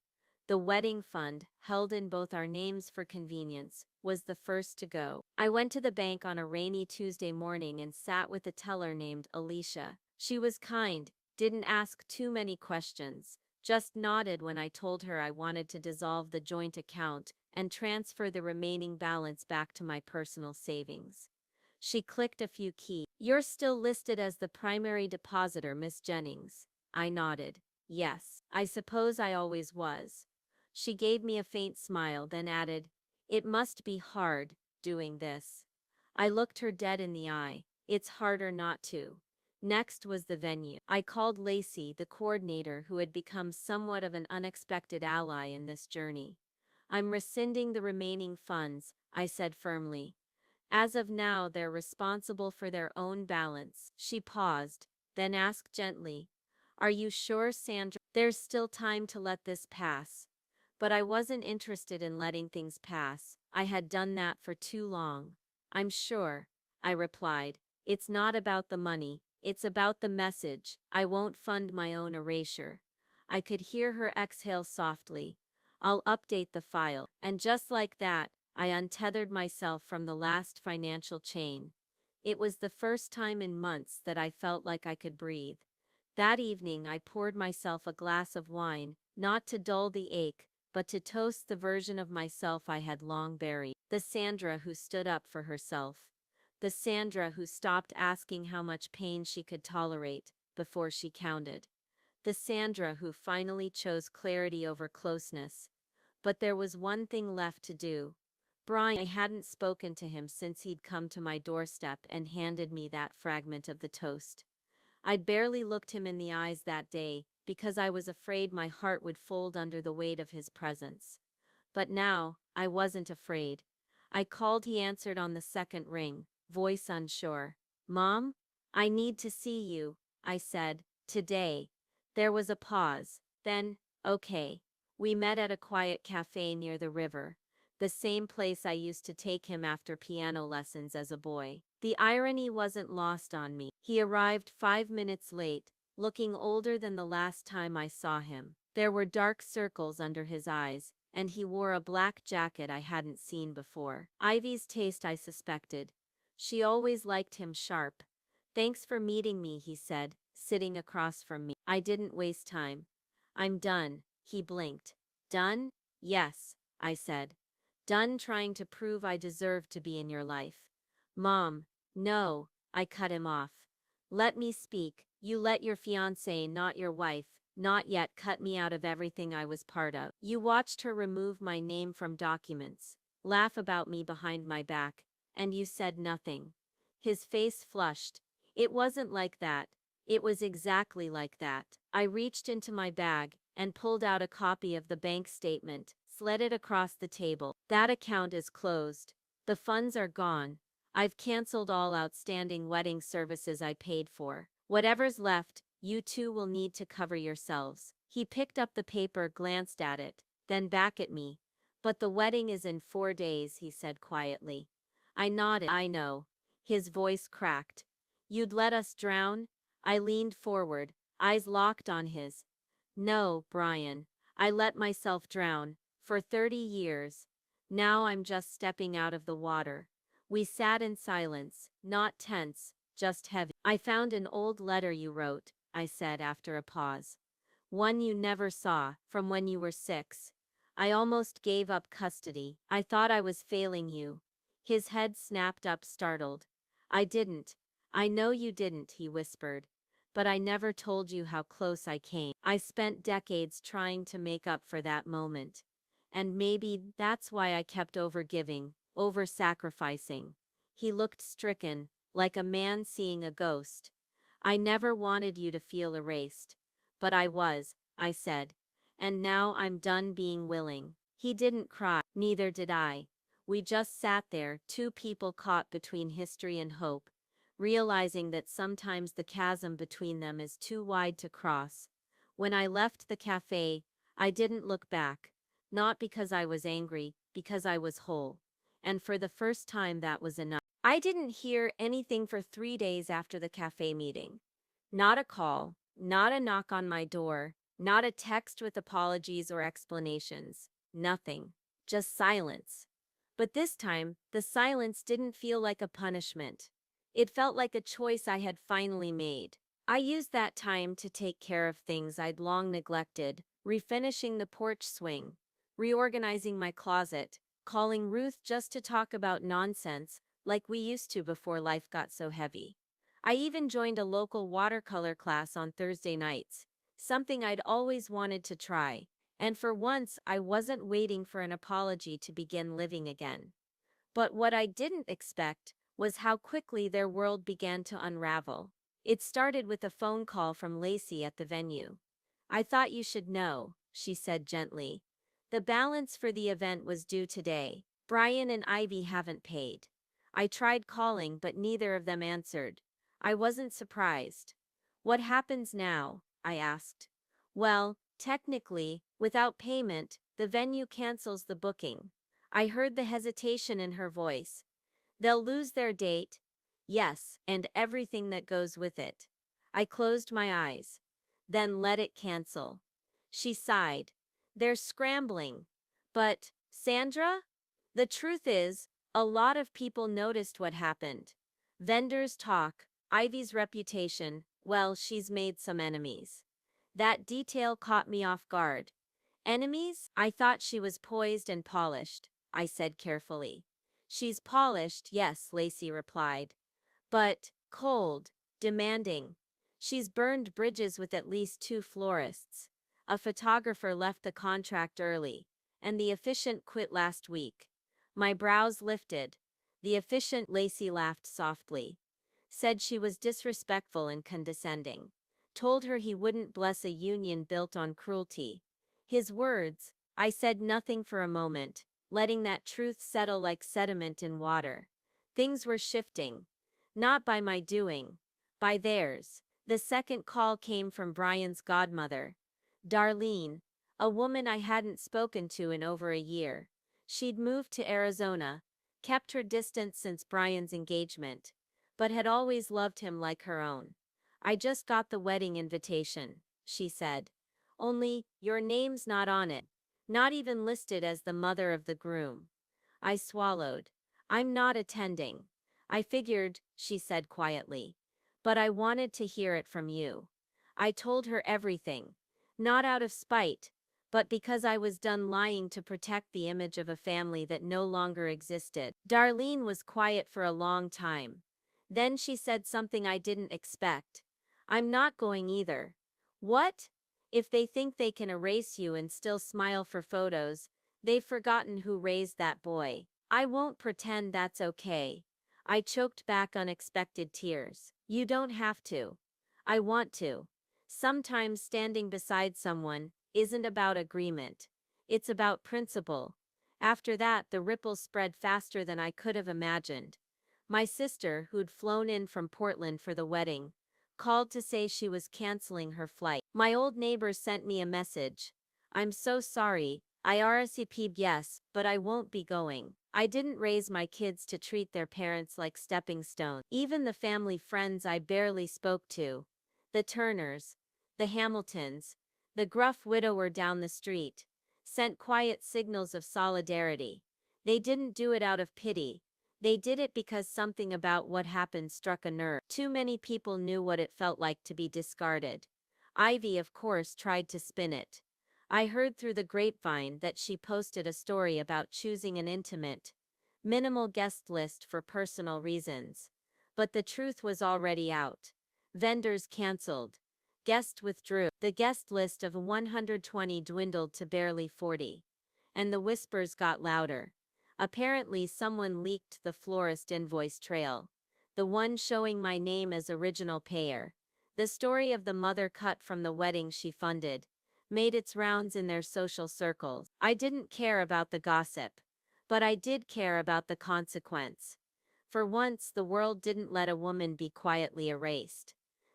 The wedding fund, held in both our names for convenience, was the first to go. I went to the bank on a rainy Tuesday morning and sat with a teller named Alicia. She was kind, didn't ask too many questions, just nodded when I told her I wanted to dissolve the joint account and transfer the remaining balance back to my personal savings. She clicked a few keys. "You're still listed as the primary depositor, Miss Jennings." I nodded. "Yes, I suppose I always was." She gave me a faint smile, then added, "It must be hard, doing this." I looked her dead in the eye. "It's harder not to." Next was the venue. I called Lacey, the coordinator who had become somewhat of an unexpected ally in this journey. "I'm rescinding the remaining funds," I said firmly. "As of now, they're responsible for their own balance." She paused, then asked gently, "Are you sure, Sandra? There's still time to let this pass." But I wasn't interested in letting things pass. I had done that for too long. "I'm sure," I replied. "It's not about the money, it's about the message. I won't fund my own erasure." I could hear her exhale softly. "I'll update the file." And just like that, I untethered myself from the last financial chain. It was the first time in months that I felt like I could breathe. That evening I poured myself a glass of wine, not to dull the ache, but to toast the version of myself I had long buried. The Sandra who stood up for herself. The Sandra who stopped asking how much pain she could tolerate before she counted. The Sandra who finally chose clarity over closeness. But there was one thing left to do. Brian, I hadn't spoken to him since he'd come to my doorstep and handed me that fragment of the toast. I'd barely looked him in the eyes that day, because I was afraid my heart would fold under the weight of his presence. But now, I wasn't afraid. I called. He answered on the second ring, voice unsure. "Mom? I need to see you," I said, "today." There was a pause. Then, "Okay." We met at a quiet cafe near the river, the same place I used to take him after piano lessons as a boy. The irony wasn't lost on me. He arrived 5 minutes late, looking older than the last time I saw him. There were dark circles under his eyes, and he wore a black jacket I hadn't seen before. Ivy's taste, I suspected. She always liked him sharp. "Thanks for meeting me," he said, sitting across from me. I didn't waste time. "I'm done." He blinked. "Done?" "Yes," I said. "Done trying to prove I deserve to be in your life." "Mom, no," I cut him off. "Let me speak. You let your fiancée, not your wife, not yet, cut me out of everything I was part of. You watched her remove my name from documents, laugh about me behind my back, and you said nothing." His face flushed. "It wasn't like that. It was exactly like that." I reached into my bag and pulled out a copy of the bank statement, slid it across the table. "That account is closed. The funds are gone. I've canceled all outstanding wedding services I paid for. Whatever's left, you two will need to cover yourselves." He picked up the paper, glanced at it, then back at me. "But the wedding is in 4 days," he said quietly. I nodded. "I know." His voice cracked. "You'd let us drown?" I leaned forward, eyes locked on his. "No, Brian. I let myself drown, for 30 years. Now I'm just stepping out of the water." We sat in silence, not tense, just heavy. "I found an old letter you wrote," I said after a pause. "One you never saw, from when you were 6. I almost gave up custody. I thought I was failing you." His head snapped up, startled. "I didn't. I know you didn't," he whispered. but I never told you how close I came. I spent decades trying to make up for that moment. And maybe that's why I kept overgiving, over-sacrificing. He looked stricken, like a man seeing a ghost. I never wanted you to feel erased. But I said. And now I'm done being willing. He didn't cry, neither did I. We just sat there, two people caught between history and hope, realizing that sometimes the chasm between them is too wide to cross. When I left the cafe, I didn't look back, not because I was angry, because I was whole. And for the first time, that was enough. I didn't hear anything for 3 days after the cafe meeting. Not a call, not a knock on my door, not a text with apologies or explanations. Nothing. Just silence. But this time, the silence didn't feel like a punishment. It felt like a choice I had finally made. I used that time to take care of things I'd long neglected, refinishing the porch swing, reorganizing my closet, calling Ruth just to talk about nonsense, like we used to before life got so heavy. I even joined a local watercolor class on Thursday nights, something I'd always wanted to try. And for once, I wasn't waiting for an apology to begin living again. But what I didn't expect was how quickly their world began to unravel. It started with a phone call from Lacey at the venue. "I thought you should know," she said gently. "The balance for the event was due today. Brian and Ivy haven't paid." I tried calling, but neither of them answered. I wasn't surprised. "What happens now?" I asked. "Well, technically, without payment, the venue cancels the booking." I heard the hesitation in her voice. "They'll lose their date?" "Yes, and everything that goes with it." I closed my eyes. "Then let it cancel." She sighed. "They're scrambling." "But, Sandra?" "The truth is, a lot of people noticed what happened. Vendors talk, Ivy's reputation, well, she's made some enemies." That detail caught me off guard. "Enemies?" "I thought she was poised and polished," I said carefully. "She's polished, yes," Lacey replied. "But cold, demanding. She's burned bridges with at least 2 florists. A photographer left the contract early, and the officiant quit last week." My brows lifted. "The officiant," Lacey laughed softly. "Said she was disrespectful and condescending. Told her he wouldn't bless a union built on cruelty." His words. I said nothing for a moment, letting that truth settle like sediment in water. Things were shifting. Not by my doing. By theirs. The second call came from Brian's godmother, Darlene, a woman I hadn't spoken to in over a year. She'd moved to Arizona, kept her distance since Brian's engagement, but had always loved him like her own. "I just got the wedding invitation," she said. "Only, your name's not on it. Not even listed as the mother of the groom." I swallowed. "I'm not attending." "I figured," she said quietly. "But I wanted to hear it from you." I told her everything. Not out of spite, but because I was done lying to protect the image of a family that no longer existed. Darlene was quiet for a long time. Then she said something I didn't expect. "I'm not going either." "What?" "If they think they can erase you and still smile for photos, they've forgotten who raised that boy." "I won't pretend that's okay." I choked back unexpected tears. "You don't have to." "I want to." Sometimes standing beside someone isn't about agreement. It's about principle. After that, the ripples spread faster than I could have imagined. My sister, who'd flown in from Portland for the wedding, called to say she was canceling her flight. My old neighbor sent me a message. "I'm so sorry, I RSVP'd, yes, but I won't be going. I didn't raise my kids to treat their parents like stepping stones." Even the family friends I barely spoke to, the Turners, the Hamiltons, the gruff widower down the street, sent quiet signals of solidarity. They didn't do it out of pity. They did it because something about what happened struck a nerve. Too many people knew what it felt like to be discarded. Ivy, of course, tried to spin it. I heard through the grapevine that she posted a story about choosing an intimate, minimal guest list for personal reasons. But the truth was already out. Vendors canceled. Guests withdrew. The guest list of 120 dwindled to barely 40. And the whispers got louder. Apparently, someone leaked the florist invoice trail, the one showing my name as original payer. The story of the mother cut from the wedding she funded made its rounds in their social circles. I didn't care about the gossip, but I did care about the consequence. For once, the world didn't let a woman be quietly erased.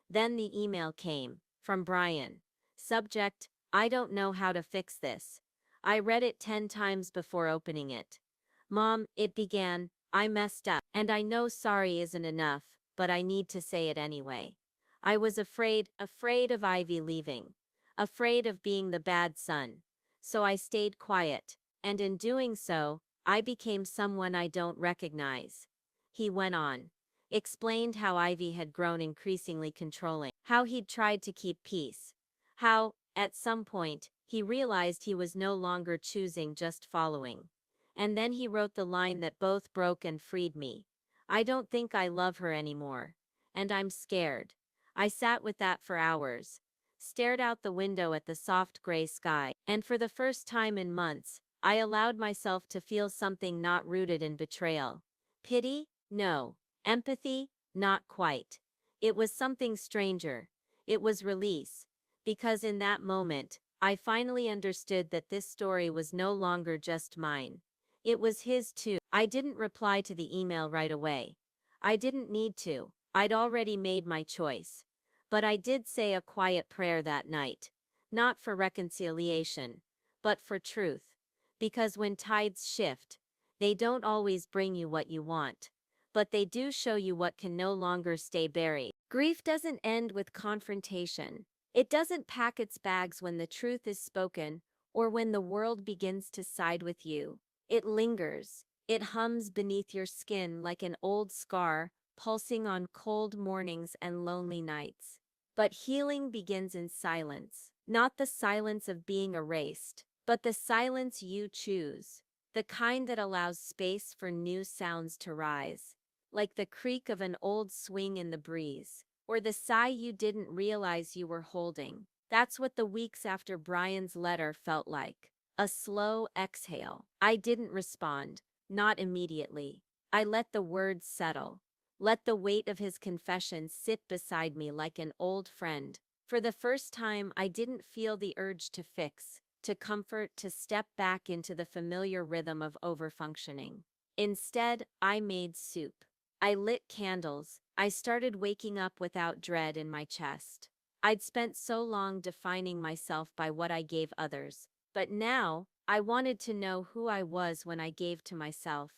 Then the email came, from Brian. Subject: I don't know how to fix this. I read it 10 times before opening it. Mom, it began, I messed up, and I know sorry isn't enough, but I need to say it anyway. I was afraid of Ivy leaving, afraid of being the bad son. So I stayed quiet, and in doing so, I became someone I don't recognize. He went on, explained how Ivy had grown increasingly controlling, how he'd tried to keep peace, how, at some point, he realized he was no longer choosing, just following. And then he wrote the line that both broke and freed me. I don't think I love her anymore. And I'm scared. I sat with that for hours, stared out the window at the soft gray sky, and for the first time in months, I allowed myself to feel something not rooted in betrayal. Pity? No. Empathy? Not quite. It was something stranger. It was release. Because in that moment, I finally understood that this story was no longer just mine. It was his too. I didn't reply to the email right away. I didn't need to. I'd already made my choice. But I did say a quiet prayer that night. Not for reconciliation, but for truth. Because when tides shift, they don't always bring you what you want, but they do show you what can no longer stay buried. Grief doesn't end with confrontation. It doesn't pack its bags when the truth is spoken or when the world begins to side with you. It lingers. It hums beneath your skin like an old scar, pulsing on cold mornings and lonely nights. But healing begins in silence. Not the silence of being erased, but the silence you choose. The kind that allows space for new sounds to rise. Like the creak of an old swing in the breeze, or the sigh you didn't realize you were holding. That's what the weeks after Brian's letter felt like. A slow exhale. I didn't respond, not immediately. I let the words settle. Let the weight of his confession sit beside me like an old friend. For the first time, I didn't feel the urge to fix, to comfort, to step back into the familiar rhythm of overfunctioning. Instead, I made soup. I lit candles. I started waking up without dread in my chest. I'd spent so long defining myself by what I gave others, but now I wanted to know who I was when I gave to myself.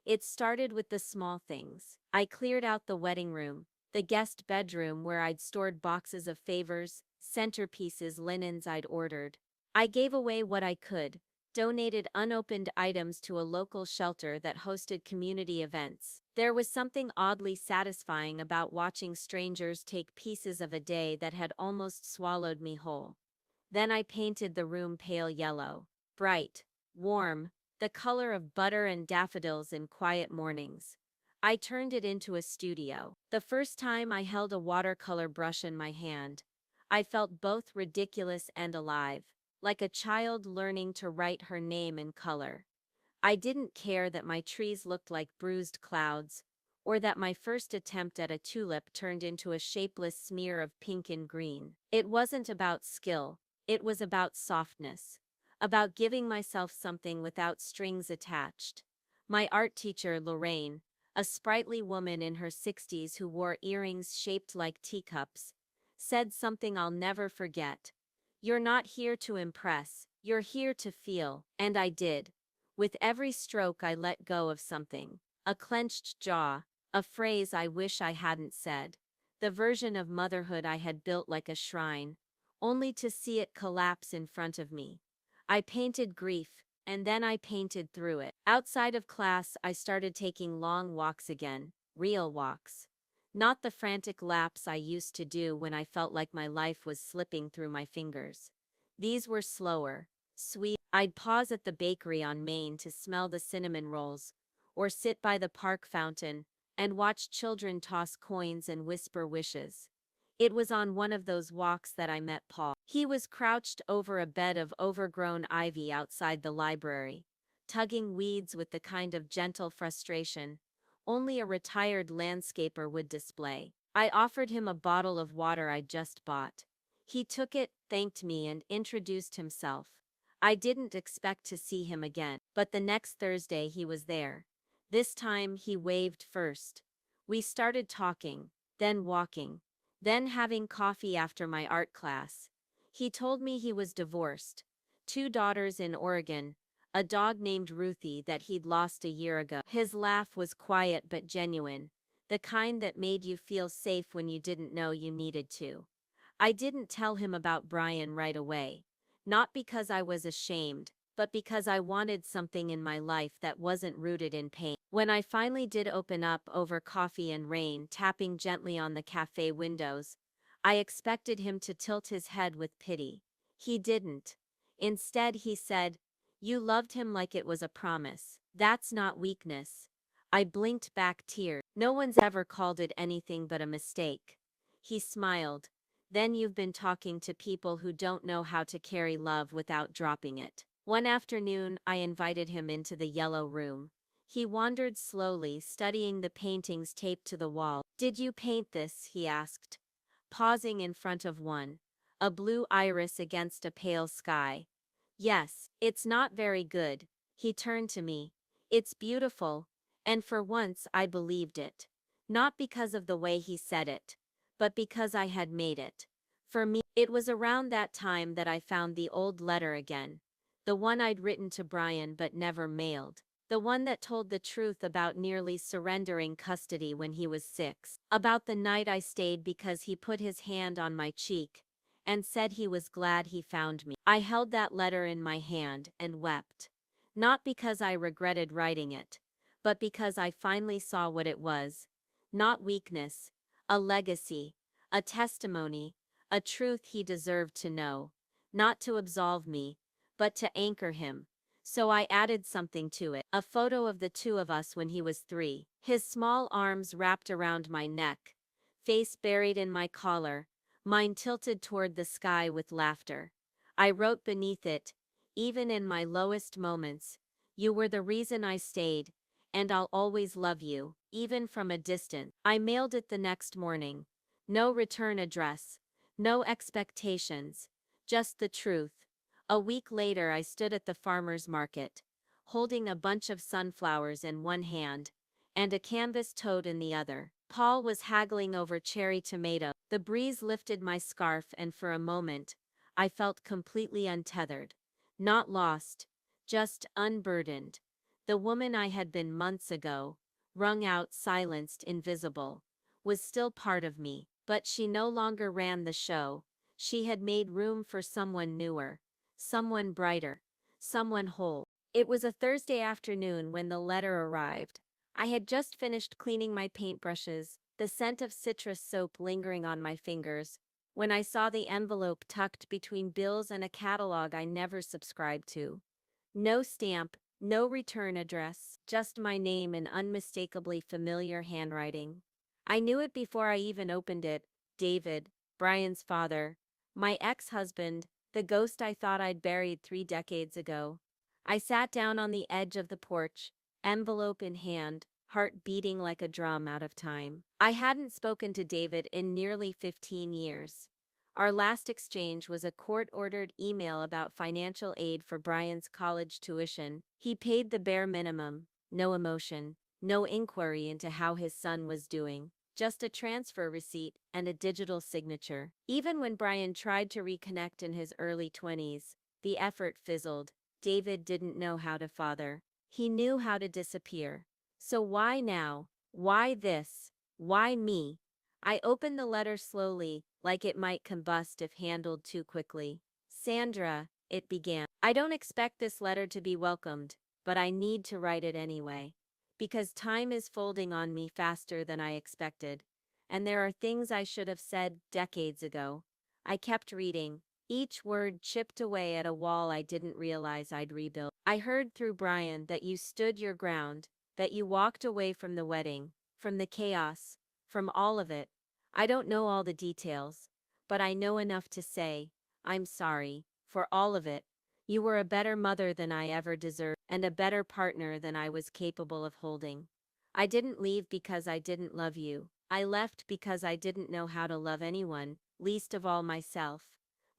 It started with the small things. I cleared out the wedding room, the guest bedroom where I'd stored boxes of favors, centerpieces, linens I'd ordered. I gave away what I could, donated unopened items to a local shelter that hosted community events. There was something oddly satisfying about watching strangers take pieces of a day that had almost swallowed me whole. Then I painted the room pale yellow, bright, warm, the color of butter and daffodils in quiet mornings. I turned it into a studio. The first time I held a watercolor brush in my hand, I felt both ridiculous and alive, like a child learning to write her name in color. I didn't care that my trees looked like bruised clouds, or that my first attempt at a tulip turned into a shapeless smear of pink and green. It wasn't about skill, it was about softness, about giving myself something without strings attached. My art teacher, Lorraine, a sprightly woman in her 60s who wore earrings shaped like teacups, said something I'll never forget. You're not here to impress, you're here to feel, and I did. With every stroke I let go of something, a clenched jaw, a phrase I wish I hadn't said, the version of motherhood I had built like a shrine, only to see it collapse in front of me. I painted grief, and then I painted through it. Outside of class, I started taking long walks again, real walks. Not the frantic laps I used to do when I felt like my life was slipping through my fingers. These were slower, sweet. I'd pause at the bakery on Main to smell the cinnamon rolls, or sit by the park fountain and watch children toss coins and whisper wishes. It was on one of those walks that I met Paul. He was crouched over a bed of overgrown ivy outside the library, tugging weeds with the kind of gentle frustration only a retired landscaper would display. I offered him a bottle of water I'd just bought. He took it, thanked me, and introduced himself. I didn't expect to see him again, but the next Thursday he was there. This time he waved first. We started talking, then walking, then having coffee after my art class. He told me he was divorced, 2 daughters in Oregon, a dog named Ruthie that he'd lost a year ago. His laugh was quiet but genuine, the kind that made you feel safe when you didn't know you needed to. I didn't tell him about Brian right away, not because I was ashamed, but because I wanted something in my life that wasn't rooted in pain. When I finally did open up over coffee and rain tapping gently on the cafe windows, I expected him to tilt his head with pity. He didn't. Instead, he said, "You loved him like it was a promise. That's not weakness." I blinked back tears. "No one's ever called it anything but a mistake." He smiled. "Then you've been talking to people who don't know how to carry love without dropping it." One afternoon, I invited him into the yellow room. He wandered slowly, studying the paintings taped to the wall. "Did you paint this?" he asked, pausing in front of one. A blue iris against a pale sky. "Yes, it's not very good." He turned to me. "It's beautiful." And for once I believed it. Not because of the way he said it, but because I had made it. For me, it was around that time that I found the old letter again. The one I'd written to Brian but never mailed. The one that told the truth about nearly surrendering custody when he was 6. About the night I stayed because he put his hand on my cheek and said he was glad he found me. I held that letter in my hand and wept. Not because I regretted writing it, but because I finally saw what it was. Not weakness, a legacy, a testimony, a truth he deserved to know. Not to absolve me, but to anchor him. So I added something to it. A photo of the two of us when he was 3. His small arms wrapped around my neck, face buried in my collar, mine tilted toward the sky with laughter. I wrote beneath it, "Even in my lowest moments, you were the reason I stayed, and I'll always love you, even from a distance." I mailed it the next morning. No return address, no expectations, just the truth. A week later I stood at the farmer's market, holding a bunch of sunflowers in one hand and a canvas tote in the other. Paul was haggling over cherry tomato. The breeze lifted my scarf and for a moment, I felt completely untethered. Not lost, just unburdened. The woman I had been months ago, wrung out, silenced, invisible, was still part of me, but she no longer ran the show. She had made room for someone newer, someone brighter, someone whole. It was a Thursday afternoon when the letter arrived. I had just finished cleaning my paintbrushes, the scent of citrus soap lingering on my fingers, when I saw the envelope tucked between bills and a catalog I never subscribed to. No stamp, no return address, just my name in unmistakably familiar handwriting. I knew it before I even opened it. David, Brian's father, my ex-husband, the ghost I thought I'd buried 3 decades ago. I sat down on the edge of the porch, envelope in hand, heart beating like a drum out of time. I hadn't spoken to David in nearly 15 years. Our last exchange was a court-ordered email about financial aid for Brian's college tuition. He paid the bare minimum, no emotion, no inquiry into how his son was doing, just a transfer receipt and a digital signature. Even when Brian tried to reconnect in his early 20s, the effort fizzled. David didn't know how to father. He knew how to disappear. So why now? Why this? Why me? I opened the letter slowly, like it might combust if handled too quickly. "Sandra," it began, "I don't expect this letter to be welcomed, but I need to write it anyway. Because time is folding on me faster than I expected. And there are things I should have said decades ago." I kept reading, each word chipped away at a wall I didn't realize I'd rebuilt. "I heard through Brian that you stood your ground, that you walked away from the wedding, from the chaos, from all of it. I don't know all the details, but I know enough to say, I'm sorry, for all of it. You were a better mother than I ever deserved, and a better partner than I was capable of holding. I didn't leave because I didn't love you. I left because I didn't know how to love anyone, least of all myself.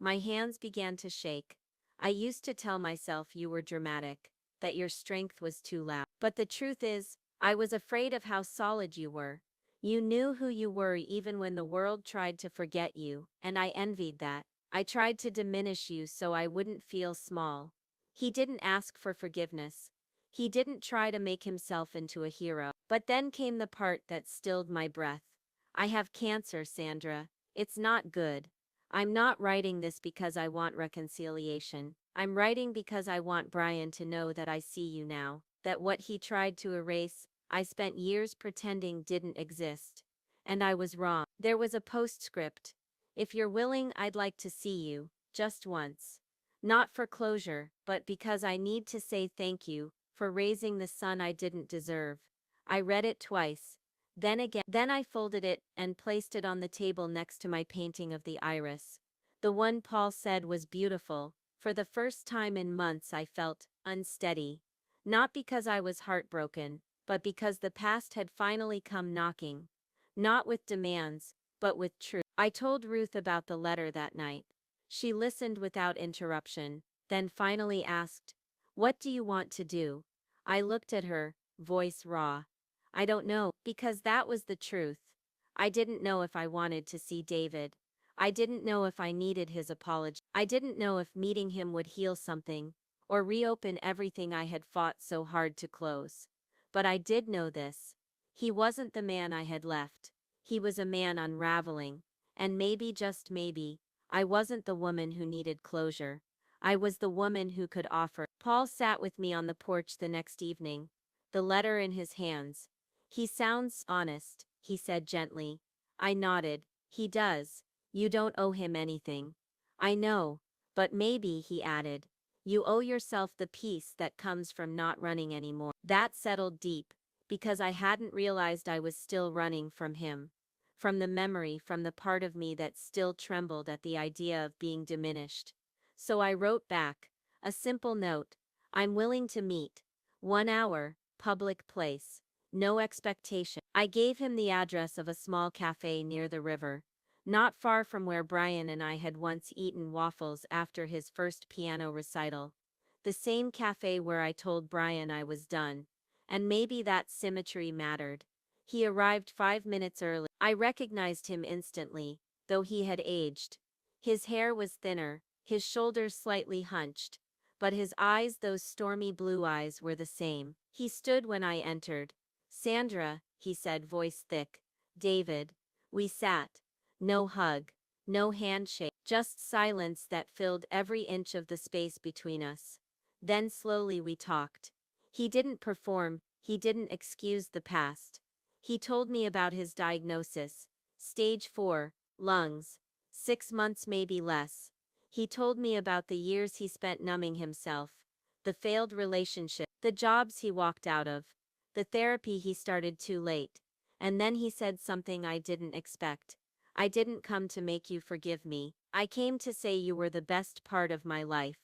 My hands began to shake. I used to tell myself you were dramatic, that your strength was too loud. But the truth is, I was afraid of how solid you were. You knew who you were even when the world tried to forget you, and I envied that. I tried to diminish you so I wouldn't feel small. He didn't ask for forgiveness. He didn't try to make himself into a hero. But then came the part that stilled my breath. I have cancer, Sandra. It's not good. I'm not writing this because I want reconciliation. I'm writing because I want Brian to know that I see you now, that what he tried to erase, I spent years pretending didn't exist. And I was wrong. There was a postscript. If you're willing, I'd like to see you, just once. Not for closure, but because I need to say thank you for raising the son I didn't deserve. I read it twice. Then again. Then I folded it and placed it on the table next to my painting of the iris. The one Paul said was beautiful. For the first time in months I felt unsteady. Not because I was heartbroken, but because the past had finally come knocking. Not with demands, but with truth. I told Ruth about the letter that night. She listened without interruption, then finally asked, "What do you want to do?" I looked at her, voice raw. "I don't know," because that was the truth. I didn't know if I wanted to see David. I didn't know if I needed his apology. I didn't know if meeting him would heal something, or reopen everything I had fought so hard to close. But I did know this. He wasn't the man I had left. He was a man unraveling. And maybe, just maybe, I wasn't the woman who needed closure. I was the woman who could offer. Paul sat with me on the porch the next evening, the letter in his hands. "He sounds honest," he said gently. I nodded. "He does. You don't owe him anything." "I know. But maybe," he added, "you owe yourself the peace that comes from not running anymore." That settled deep, because I hadn't realized I was still running from him. From the memory, from the part of me that still trembled at the idea of being diminished. So I wrote back, a simple note. "I'm willing to meet. 1 hour, public place. No expectation." I gave him the address of a small cafe near the river, not far from where Brian and I had once eaten waffles after his first piano recital. The same cafe where I told Brian I was done. And maybe that symmetry mattered. He arrived 5 minutes early. I recognized him instantly, though he had aged. His hair was thinner, his shoulders slightly hunched, but his eyes, those stormy blue eyes, were the same. He stood when I entered. "Sandra," he said, voice thick. "David." We sat. No hug, no handshake, just silence that filled every inch of the space between us. Then slowly we talked. He didn't perform, he didn't excuse the past. He told me about his diagnosis. Stage 4, lungs. 6 months, maybe less. He told me about the years he spent numbing himself, the failed relationship, the jobs he walked out of, the therapy he started too late. And then he said something I didn't expect. "I didn't come to make you forgive me. I came to say you were the best part of my life.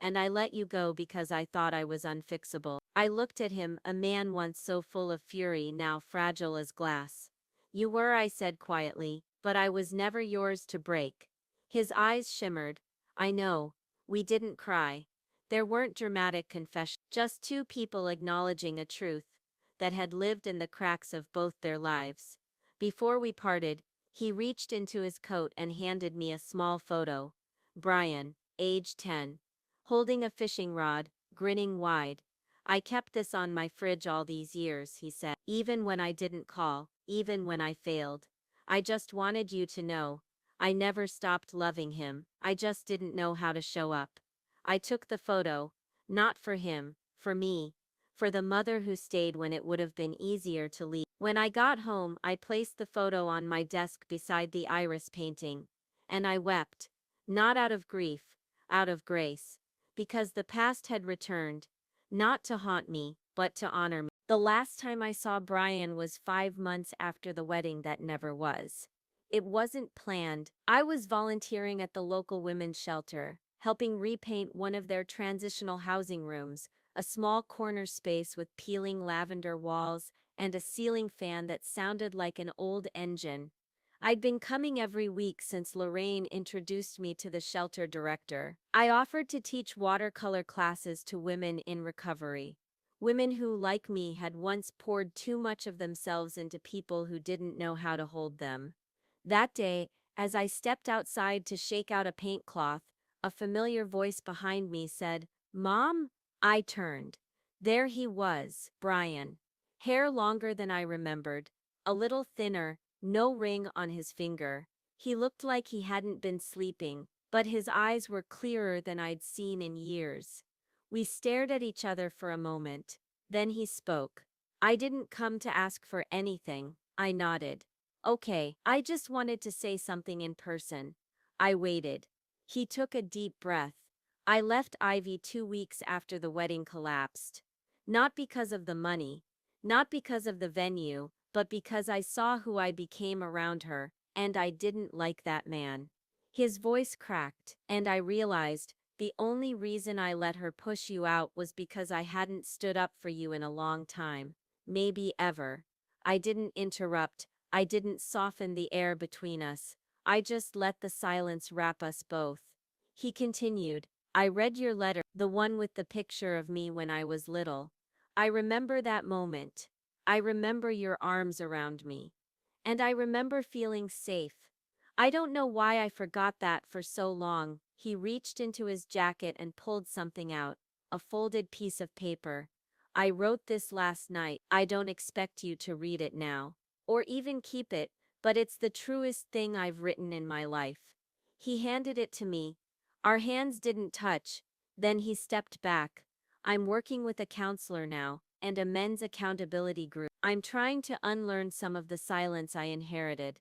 And I let you go because I thought I was unfixable." I looked at him, a man once so full of fury, now fragile as glass. "You were," I said quietly, "but I was never yours to break." His eyes shimmered. "I know. We didn't cry. There weren't dramatic confessions, just two people acknowledging a truth that had lived in the cracks of both their lives." Before we parted, he reached into his coat and handed me a small photo. Brian, age 10. Holding a fishing rod, grinning wide. "I kept this on my fridge all these years," he said. "Even when I didn't call, even when I failed. I just wanted you to know. I never stopped loving him, I just didn't know how to show up." I took the photo, not for him, for me. For the mother who stayed when it would have been easier to leave. When I got home, I placed the photo on my desk beside the iris painting. And I wept. Not out of grief, out of grace. Because the past had returned. Not to haunt me, but to honor me. The last time I saw Brian was 5 months after the wedding that never was. It wasn't planned. I was volunteering at the local women's shelter, helping repaint one of their transitional housing rooms, a small corner space with peeling lavender walls and a ceiling fan that sounded like an old engine. I'd been coming every week since Lorraine introduced me to the shelter director. I offered to teach watercolor classes to women in recovery. Women who, like me, had once poured too much of themselves into people who didn't know how to hold them. That day, as I stepped outside to shake out a paint cloth, a familiar voice behind me said, "Mom?" I turned. There he was, Brian. Hair longer than I remembered, a little thinner, no ring on his finger. He looked like he hadn't been sleeping, but his eyes were clearer than I'd seen in years. We stared at each other for a moment. Then he spoke. "I didn't come to ask for anything," I nodded. "Okay, I just wanted to say something in person." I waited. He took a deep breath. "I left Ivy 2 weeks after the wedding collapsed. Not because of the money, not because of the venue, but because I saw who I became around her, and I didn't like that man." His voice cracked, and I realized the only reason I let her push you out was because I hadn't stood up for you in a long time, maybe ever. I didn't interrupt, I didn't soften the air between us. I just let the silence wrap us both. He continued, "I read your letter, the one with the picture of me when I was little. I remember that moment. I remember your arms around me. And I remember feeling safe. I don't know why I forgot that for so long." He reached into his jacket and pulled something out, a folded piece of paper. "I wrote this last night. I don't expect you to read it now, or even keep it, but it's the truest thing I've written in my life." He handed it to me. Our hands didn't touch. Then he stepped back. "I'm working with a counselor now, and a men's accountability group. I'm trying to unlearn some of the silence I inherited."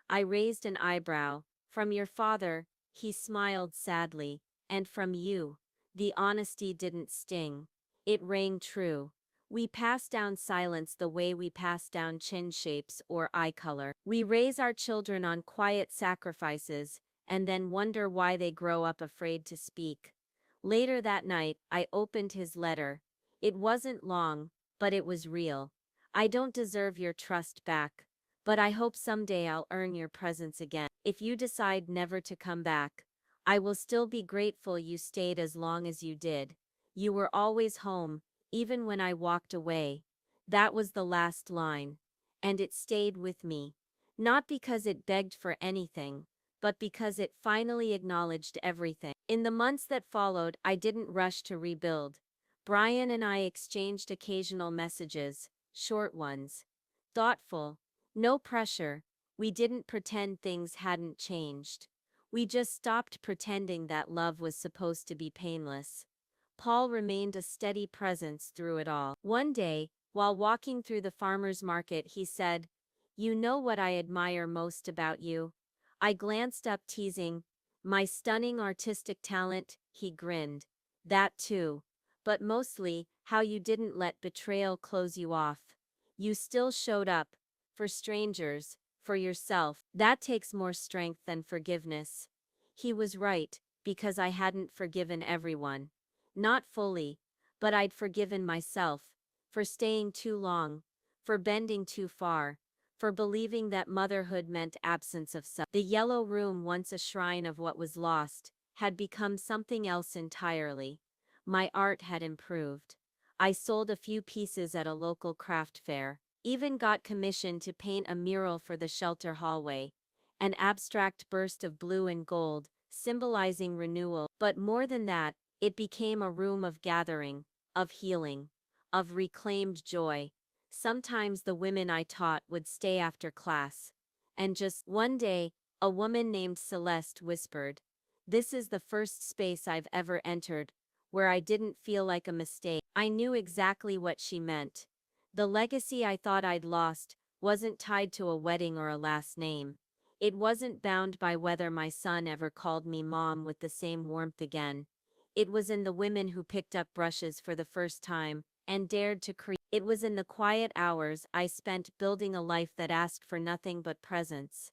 I raised an eyebrow. "From your father," he smiled sadly, "and from you." The honesty didn't sting. It rang true. We pass down silence the way we pass down chin shapes or eye color. We raise our children on quiet sacrifices, and then wonder why they grow up afraid to speak. Later that night, I opened his letter. It wasn't long, but it was real. "I don't deserve your trust back, but I hope someday I'll earn your presence again. If you decide never to come back, I will still be grateful you stayed as long as you did. You were always home, even when I walked away." That was the last line. And it stayed with me. Not because it begged for anything, but because it finally acknowledged everything. In the months that followed, I didn't rush to rebuild. Brian and I exchanged occasional messages, short ones. Thoughtful. No pressure. We didn't pretend things hadn't changed. We just stopped pretending that love was supposed to be painless. Paul remained a steady presence through it all. One day, while walking through the farmer's market, he said, "You know what I admire most about you?" I glanced up, teasing. "My stunning artistic talent." He grinned. "That too. But mostly, how you didn't let betrayal close you off. You still showed up. For strangers, for yourself. That takes more strength than forgiveness." He was right, because I hadn't forgiven everyone. Not fully, but I'd forgiven myself. For staying too long. For bending too far. For believing that motherhood meant absence of self. The yellow room, once a shrine of what was lost, had become something else entirely. My art had improved. I sold a few pieces at a local craft fair. Even got commissioned to paint a mural for the shelter hallway. An abstract burst of blue and gold, symbolizing renewal. But more than that, it became a room of gathering, of healing, of reclaimed joy. Sometimes the women I taught would stay after class. And just one day, a woman named Celeste whispered, "This is the first space I've ever entered where I didn't feel like a mistake." I knew exactly what she meant. The legacy I thought I'd lost wasn't tied to a wedding or a last name. It wasn't bound by whether my son ever called me mom with the same warmth again. It was in the women who picked up brushes for the first time and dared to create. It was in the quiet hours I spent building a life that asked for nothing but presence.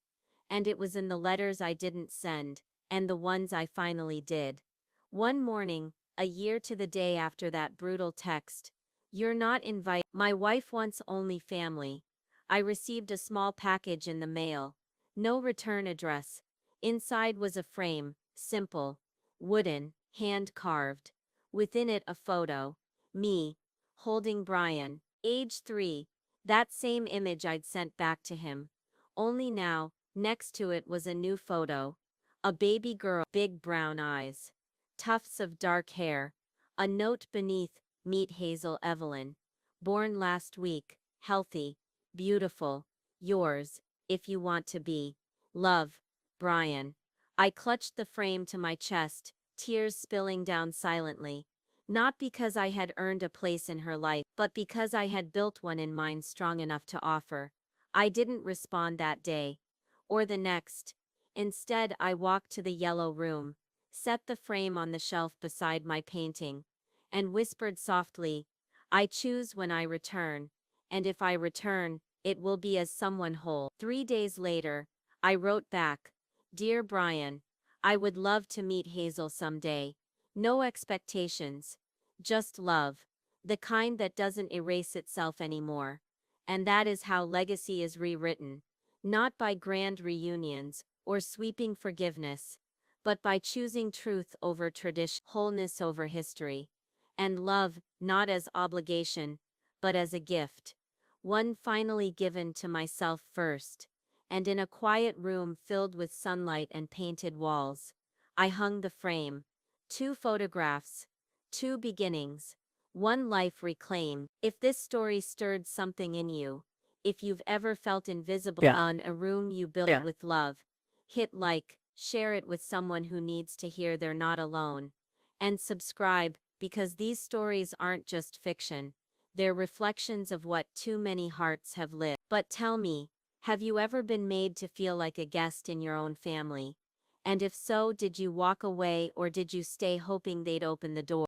And it was in the letters I didn't send, and the ones I finally did. One morning, a year to the day after that brutal text, "You're not invited. My wife wants only family." I received a small package in the mail. No return address. Inside was a frame, simple, wooden, hand-carved. Within it a photo. Me, holding Brian, age 3. That same image I'd sent back to him. Only now, next to it was a new photo. A baby girl, big brown eyes, tufts of dark hair. A note beneath, "Meet Hazel Evelyn. Born last week, healthy, beautiful, yours, if you want to be. Love, Brian." I clutched the frame to my chest, tears spilling down silently. Not because I had earned a place in her life, but because I had built one in mine strong enough to offer. I didn't respond that day. Or the next. Instead, I walked to the yellow room, set the frame on the shelf beside my painting, and whispered softly, "I choose when I return, and if I return, it will be as someone whole." 3 days later, I wrote back, "Dear Brian, I would love to meet Hazel someday. No expectations, just love, the kind that doesn't erase itself anymore." And that is how legacy is rewritten, not by grand reunions or sweeping forgiveness, but by choosing truth over tradition, wholeness over history, and love not as obligation, but as a gift, one finally given to myself first. And in a quiet room filled with sunlight and painted walls, I hung the frame. 2 photographs, 2 beginnings, one life reclaimed. If this story stirred something in you, if you've ever felt invisible in a room you built with love, hit like, share it with someone who needs to hear they're not alone, and subscribe, because these stories aren't just fiction. They're reflections of what too many hearts have lived. But tell me, have you ever been made to feel like a guest in your own family? And if so, did you walk away or did you stay hoping they'd open the door?